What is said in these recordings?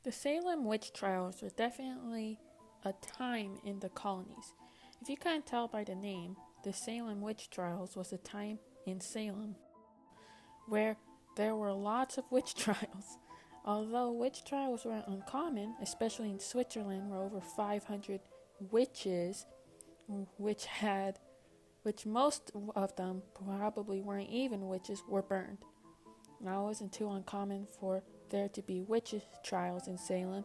The Salem witch trials were definitely a time in the colonies. If you can't tell by the name, the Salem witch trials was a time in Salem where there were lots of witch trials. Although witch trials were uncommon, especially in Switzerland where over 500 witches, which had which most of them probably weren't even witches, were burned. Now, it wasn't too uncommon for there to be witch trials in Salem,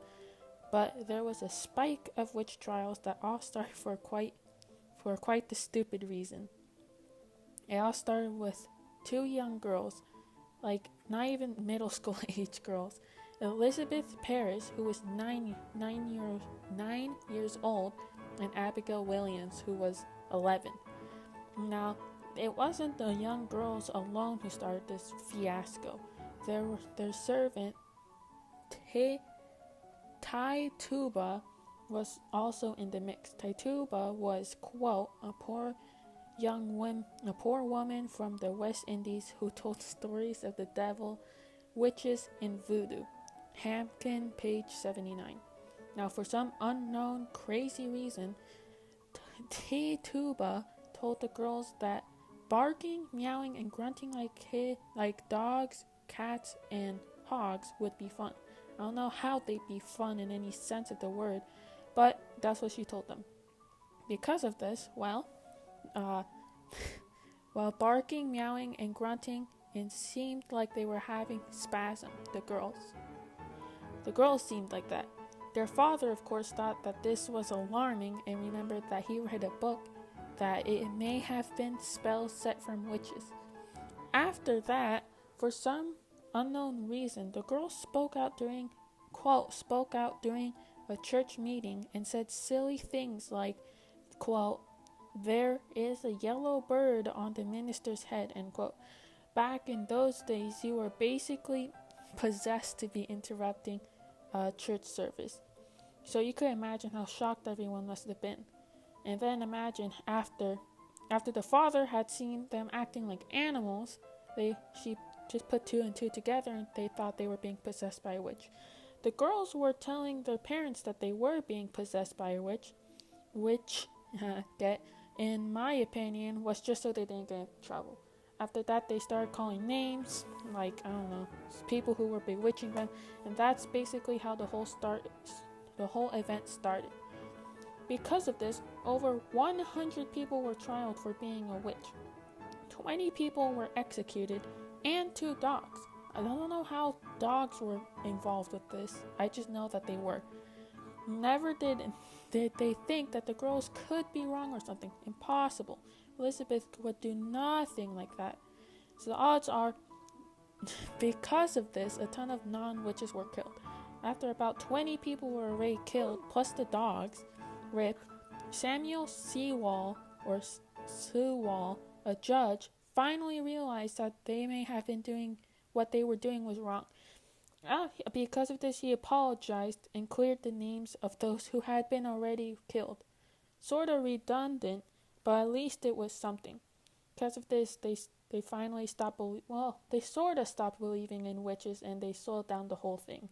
but there was a spike of witch trials that all started for quite the stupid reason. It all started with two young girls, like not even middle school age girls. Elizabeth Parrish, who was 9 years old, and Abigail Williams, who was 11. Now, it wasn't the young girls alone who started this fiasco. Their servant, Taituba, was also in the mix. Taituba was, quote, a poor woman from the West Indies who told stories of the devil, witches, and voodoo. Hampton, page 79. Now, for some unknown crazy reason, Taituba told the girls that barking, meowing, and grunting like dogs, cats, and hogs would be fun. I don't know how they'd be fun in any sense of the word, but that's what she told them. Because of this, while barking, meowing, and grunting, it seemed like they were having spasm, the girls seemed like that. Their father, of course, thought that this was alarming and remembered that he read a book that it may have been spells set from witches. After that, for some unknown reason, the girls spoke out during a church meeting and said silly things like, quote, there is a yellow bird on the minister's head, end quote. Back in those days, you were basically possessed to be interrupting a church service. So you could imagine how shocked everyone must have been. And then imagine after the father had seen them acting like animals, she just put two and two together and they thought they were being possessed by a witch. The girls were telling their parents that they were being possessed by a witch, which, in my opinion, was just so they didn't get in trouble. After that, they started calling names, like, I don't know, people who were bewitching them, and that's basically how the whole event started. Because of this, over 100 people were trialed for being a witch. 20 people were executed, and 2 dogs. I don't know how dogs were involved with this. I just know that they were. Never did they think that the girls could be wrong or something. Impossible. Elizabeth would do nothing like that. So the odds are, because of this, a ton of non-witches were killed. After about 20 people were already killed, plus the dogs, RIP, Samuel Sewall, a judge, finally realized that they may have been doing what they were doing was wrong. Because of this, he apologized and cleared the names of those who had been already killed. Sort of redundant, but at least it was something. Because of this, they finally stopped. They sort of stopped believing in witches, and they slowed down the whole thing.